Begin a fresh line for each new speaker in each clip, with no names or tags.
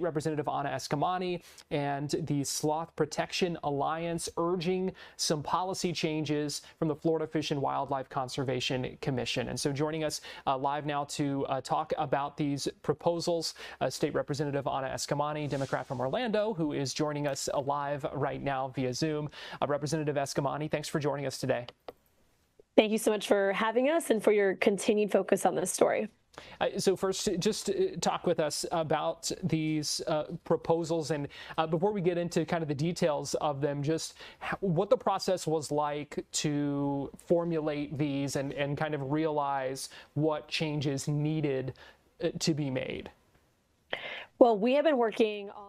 Representative Eskamani and the Sloth Protection Alliance urging some policy changes from the Florida Fish and Wildlife Conservation Commission. And so joining us live now to talk about these proposals, State Representative Eskamani, Democrat from Orlando, who is joining us live right now via Zoom. Representative Eskamani, thanks for joining us today.
Thank you so much for having us and for your continued focus on this story.
So first, just talk with us about these proposals, and before we get into kind of the details of them, just what the process was like to formulate these and kind of realize what changes needed to be made.
Well, we have been working on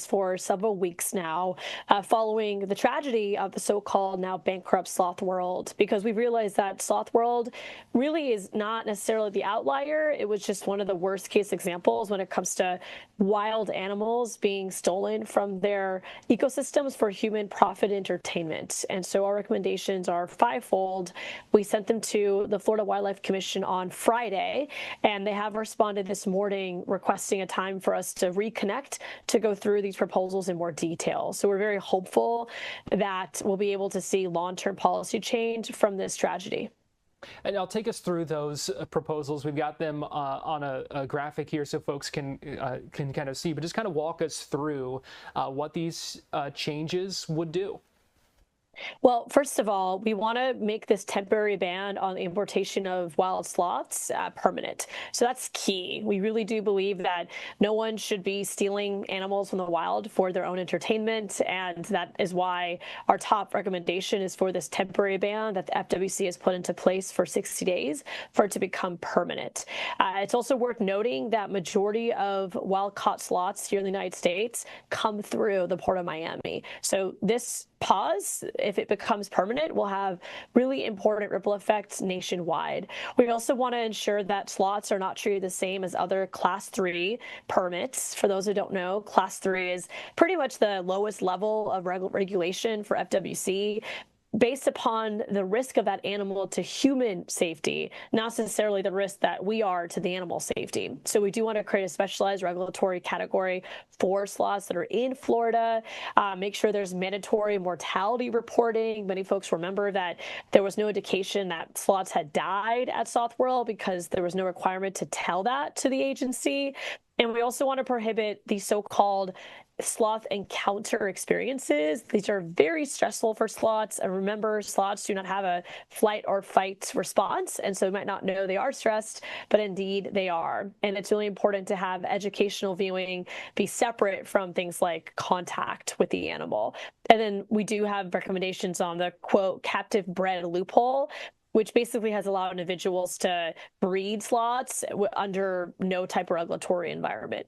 for several weeks now, following the tragedy of the so-called now bankrupt Sloth World, because we realized that Sloth World really is not necessarily the outlier. It was just one of the worst case examples when it comes to wild animals being stolen from their ecosystems for human profit entertainment. And so our recommendations are fivefold. We sent them to the Florida Wildlife Commission on Friday, and they have responded this morning requesting a time for us to reconnect to go through these proposals in more detail. So we're very hopeful that we'll be able to see long-term policy change from this tragedy.
And I'll take us through those proposals. We've got them on a graphic here so folks can kind of see, but just kind of walk us through what these changes would do.
Well, first of all, we want to make this temporary ban on the importation of wild sloths permanent. So that's key. We really do believe that no one should be stealing animals from the wild for their own entertainment, and that is why our top recommendation is for this temporary ban that the FWC has put into place for 60 days for it to become permanent. It's also worth noting that majority of wild-caught sloths here in the United States come through the Port of Miami. So this pause, if it becomes permanent, will have really important ripple effects nationwide. We also want to ensure that sloths are not treated the same as other Class 3 permits. For those who don't know, Class 3 is pretty much the lowest level of regulation for FWC, based upon the risk of that animal to human safety, not necessarily the risk that we are to the animal safety. So we do want to create a specialized regulatory category for sloths that are in Florida, make sure there's mandatory mortality reporting. Many folks remember that there was no indication that sloths had died at Sloth World because there was no requirement to tell that to the agency. And we also want to prohibit the so-called sloth encounter experiences. These are very stressful for sloths. And remember, sloths do not have a flight or fight response. And so you might not know they are stressed, but indeed they are. And it's really important to have educational viewing be separate from things like contact with the animal. And then we do have recommendations on the, quote, captive bred loophole, which basically has allowed individuals to breed sloths under no type of regulatory environment.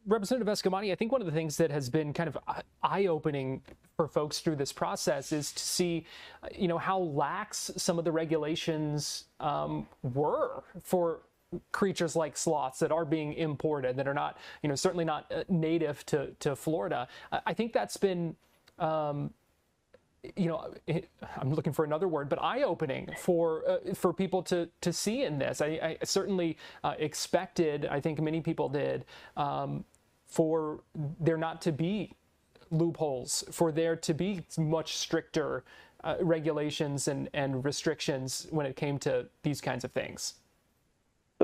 Representative Eskamani, I think one of the things that has been kind of eye-opening for folks through this process is to see, how lax some of the regulations were for creatures like sloths that are being imported, that are not, certainly not native to Florida. I think that's been, I'm looking for another word, but eye-opening for people to see in this. I certainly expected, I think many people did, for there not to be loopholes, for there to be much stricter regulations and restrictions when it came to these kinds of things.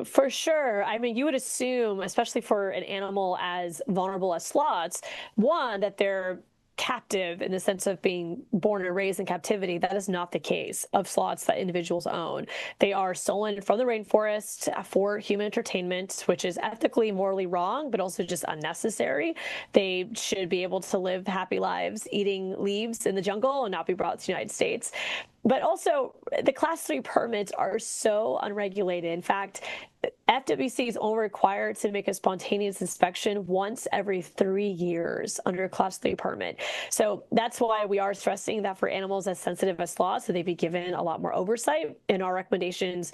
For sure. I mean, you would assume, especially for an animal as vulnerable as sloths, one, that they're captive in the sense of being born and raised in captivity. That is not the case of sloths that individuals own. They are stolen from the rainforest for human entertainment, which is ethically, morally wrong, but also just unnecessary. They should be able to live happy lives eating leaves in the jungle and not be brought to the United States. But also, the Class 3 permits are so unregulated. In fact, FWC is only required to make a spontaneous inspection once every 3 years under a Class 3 permit. So that's why we are stressing that for animals as sensitive as sloths, so they be given a lot more oversight. And our recommendations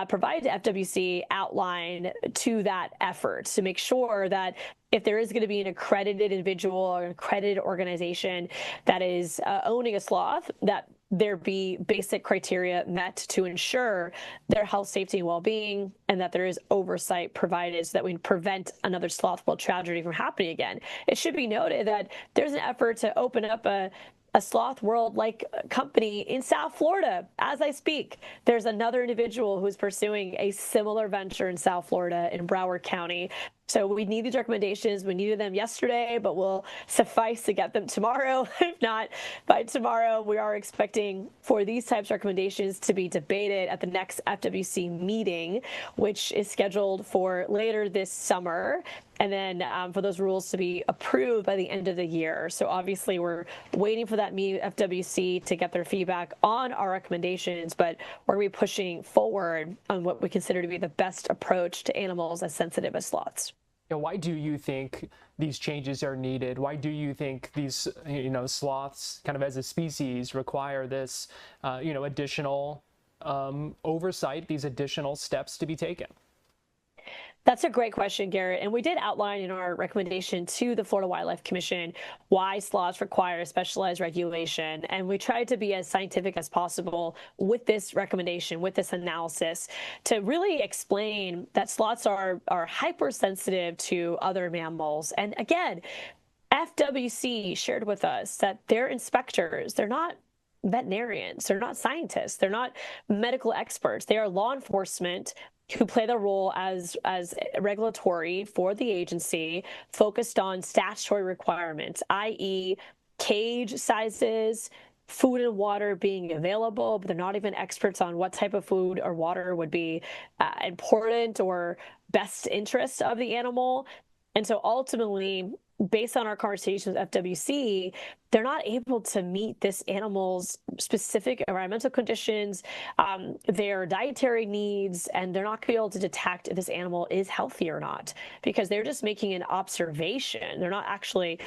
provide the FWC outline to that effort to make sure that if there is going to be an accredited individual or an accredited organization that is owning a sloth, that there be basic criteria met to ensure their health, safety, and well-being, and that there is oversight provided so that we prevent another Sloth World tragedy from happening again. It should be noted that there's an effort to open up a Sloth World-like company in South Florida. As I speak, there's another individual who's pursuing a similar venture in South Florida in Broward County. So we need these recommendations. We needed them yesterday, but we'll suffice to get them tomorrow. If not, by tomorrow, we are expecting for these types of recommendations to be debated at the next FWC meeting, which is scheduled for later this summer, and then for those rules to be approved by the end of the year. So obviously, we're waiting for that meeting at FWC to get their feedback on our recommendations, but we're going to be pushing forward on what we consider to be the best approach to animals as sensitive as sloths.
Why do you think these changes are needed? Why do you think these, sloths kind of as a species require this, additional oversight, these additional steps to be taken?
That's a great question, Garrett. And we did outline in our recommendation to the Florida Wildlife Commission why sloths require specialized regulation. And we tried to be as scientific as possible with this recommendation, with this analysis, to really explain that sloths are hypersensitive to other mammals. And again, FWC shared with us that they're inspectors. They're not veterinarians. They're not scientists. They're not medical experts. They are law enforcement who play the role as regulatory for the agency, focused on statutory requirements, i.e. cage sizes, food and water being available, but they're not even experts on what type of food or water would be important or best interest of the animal. And so ultimately, based on our conversations with FWC, they're not able to meet this animal's specific environmental conditions, their dietary needs, and they're not going to be able to detect if this animal is healthy or not, because they're just making an observation. They're not actually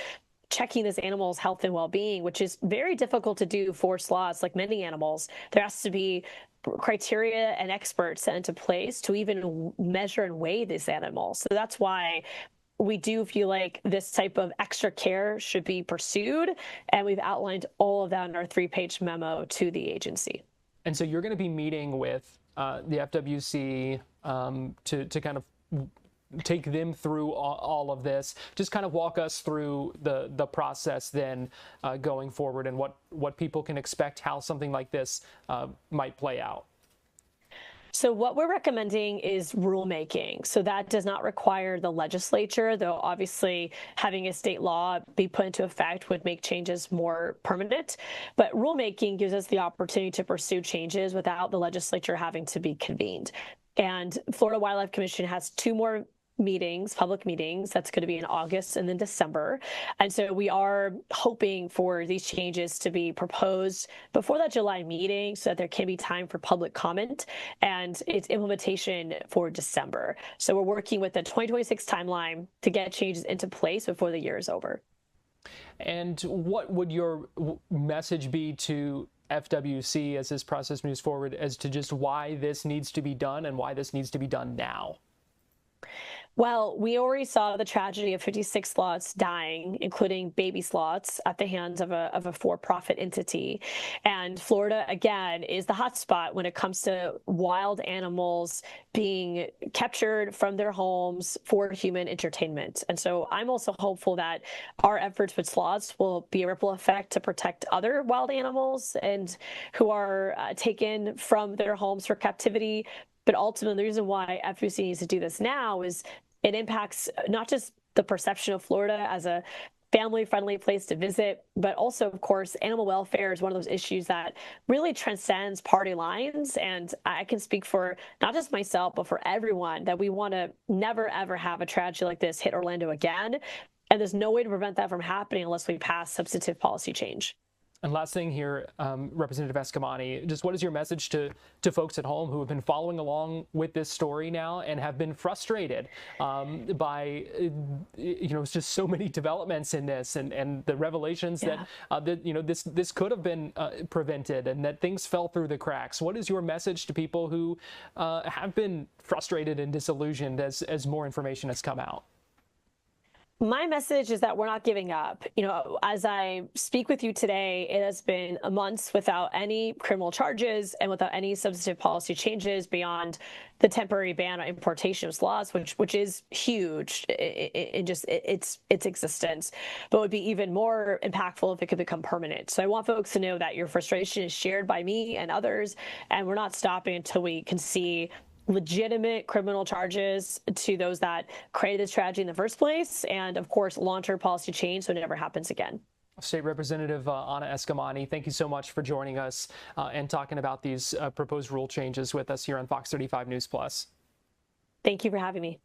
checking this animal's health and well-being, which is very difficult to do for sloths. Like many animals, there has to be criteria and experts set into place to even measure and weigh these animals. So that's why we do feel like this type of extra care should be pursued, and we've outlined all of that in our 3-page memo to the agency.
And so you're going to be meeting with the FWC to kind of take them through all of this. Just kind of walk us through the process then going forward, and what people can expect, how something like this might play out.
So what we're recommending is rulemaking. So that does not require the legislature, though obviously having a state law be put into effect would make changes more permanent. But rulemaking gives us the opportunity to pursue changes without the legislature having to be convened. And Florida Wildlife Commission has 2 more meetings, public meetings. That's going to be in August and then December. And so we are hoping for these changes to be proposed before that July meeting so that there can be time for public comment and its implementation for December. So we're working with the 2026 timeline to get changes into place before the year is over.
And what would your message be to FWC as this process moves forward as to just why this needs to be done and why this needs to be done now?
Well, we already saw the tragedy of 56 sloths dying, including baby sloths, at the hands of a for-profit entity. And Florida, again, is the hotspot when it comes to wild animals being captured from their homes for human entertainment. And so I'm also hopeful that our efforts with sloths will be a ripple effect to protect other wild animals and who are taken from their homes for captivity. But ultimately, the reason why FWC needs to do this now is it impacts not just the perception of Florida as a family-friendly place to visit, but also, of course, animal welfare is one of those issues that really transcends party lines. And I can speak for not just myself, but for everyone, that we want to never, ever have a tragedy like this hit Orlando again. And there's no way to prevent that from happening unless we pass substantive policy change.
And last thing here, Representative Eskamani, just what is your message to folks at home who have been following along with this story now and have been frustrated by, just so many developments in this and the revelations that this could have been prevented and that things fell through the cracks? What is your message to people who have been frustrated and disillusioned as more information has come out?
My message is that we're not giving up. As I speak with you today, it has been months without any criminal charges and without any substantive policy changes beyond the temporary ban on importation of sloths, which is huge in just its existence, but would be even more impactful if it could become permanent. So I want folks to know that your frustration is shared by me and others, and we're not stopping until we can see legitimate criminal charges to those that created this tragedy in the first place, and of course long-term policy change so it never happens again.
State Representative Anna Eskamani, thank you so much for joining us and talking about these proposed rule changes with us here on Fox 35 News Plus.
Thank you for having me.